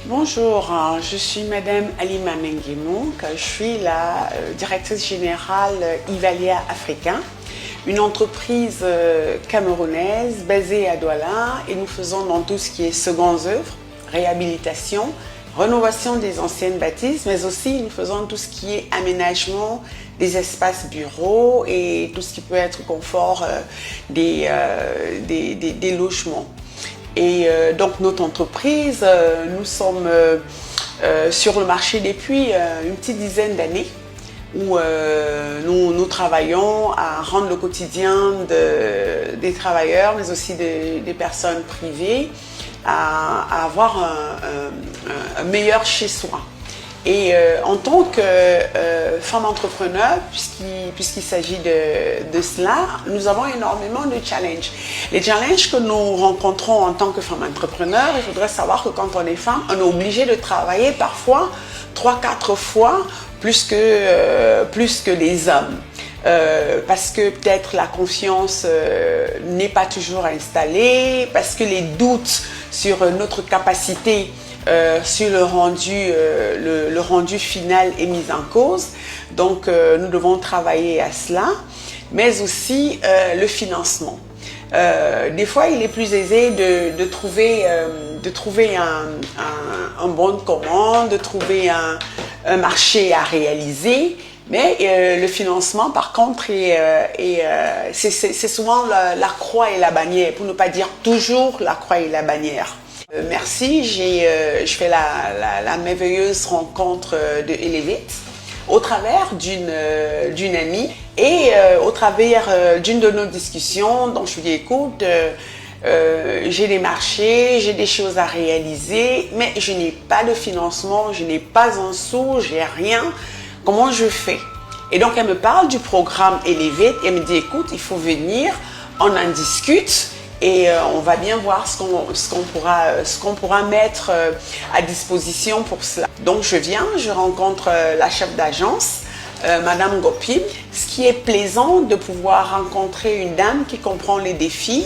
Bonjour, je suis Madame Halima Mengemouk, je suis la directrice générale Ivalia Africa, une entreprise camerounaise basée à Douala, et nous faisons dans tout ce qui est secondes œuvres, réhabilitation, rénovation des anciennes bâtisses, mais aussi nous faisons tout ce qui est aménagement des espaces bureaux et tout ce qui peut être confort des logements. Et donc notre entreprise, nous sommes sur le marché depuis une petite dizaine d'années où nous travaillons à rendre le quotidien des travailleurs, mais aussi des personnes privées, à avoir un meilleur chez soi. Et en tant que femme entrepreneur, puisqu'il s'agit de cela, nous avons énormément de challenges. Les challenges que nous rencontrons en tant que femme entrepreneur, il faudrait savoir que quand on est femme, on est obligé de travailler parfois 3-4 fois plus que les hommes. Parce que peut-être la confiance n'est pas toujours installée, parce que les doutes sur notre capacité sur le rendu final est mis en cause. Donc nous devons travailler à cela, mais aussi le financement. Des fois, il est plus aisé de trouver un bon de commande, de trouver un marché à réaliser, mais le financement, par contre, c'est souvent la croix et la bannière, pour ne pas dire toujours la croix et la bannière. Merci, je fais la merveilleuse rencontre de Elevate au travers d'une amie et au travers d'une de nos discussions dont je lui dis écoute, j'ai des marchés, j'ai des choses à réaliser, mais je n'ai pas de financement, je n'ai pas un sou, j'ai rien, comment je fais? Et donc elle me parle du programme Elevate et elle me dit écoute, il faut venir, on en discute. Et on va bien voir ce qu'on pourra mettre à disposition pour cela. Donc je viens, je rencontre la chef d'agence, Madame Gopi. Ce qui est plaisant de pouvoir rencontrer une dame qui comprend les défis,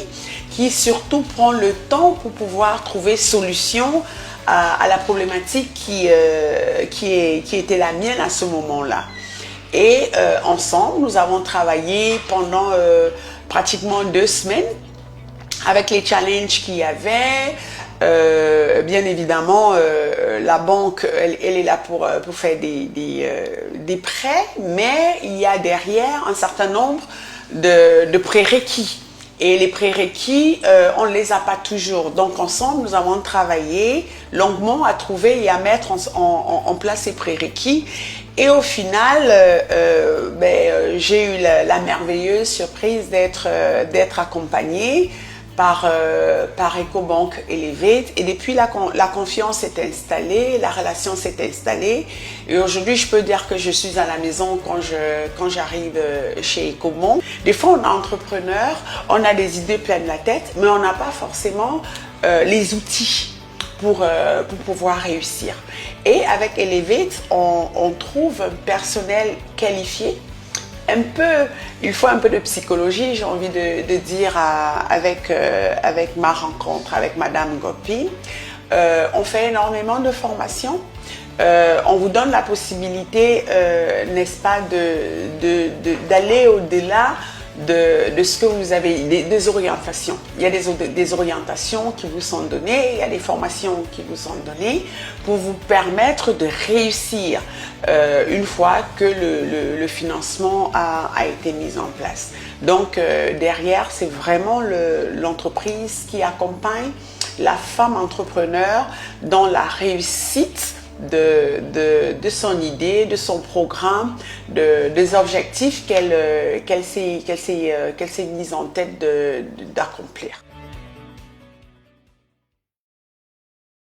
qui surtout prend le temps pour pouvoir trouver solution à la problématique qui était la mienne à ce moment-là. Et ensemble, nous avons travaillé pendant pratiquement 2 semaines. Avec les challenges qu'il y avait, bien évidemment, la banque, elle est là pour faire des prêts, mais il y a derrière un certain nombre de prérequis. Et les prérequis, on ne les a pas toujours. Donc ensemble, nous avons travaillé longuement à trouver et à mettre en place ces prérequis. Et au final, j'ai eu la merveilleuse surprise d'être accompagnée par Ecobank Elevate, et depuis la confiance s'est installée, la relation s'est installée, et aujourd'hui je peux dire que je suis à la maison quand j'arrive chez Ecobank. Des fois on est entrepreneur, on a des idées pleines la tête, mais on n'a pas forcément les outils pour pouvoir réussir. Et avec Elevate, on trouve un personnel qualifié. Il faut un peu de psychologie, j'ai envie de dire, avec ma rencontre avec Madame Gopi. On fait énormément de formations. On vous donne la possibilité, n'est-ce pas, d'aller au-delà de ce que vous avez, des orientations. Il y a des orientations qui vous sont données, il y a des formations qui vous sont données pour vous permettre de réussir une fois que le financement a été mis en place. Donc derrière, c'est vraiment l'entreprise qui accompagne la femme entrepreneur dans la réussite de son idée, de son programme, des objectifs qu'elle s'est mise en tête d'accomplir.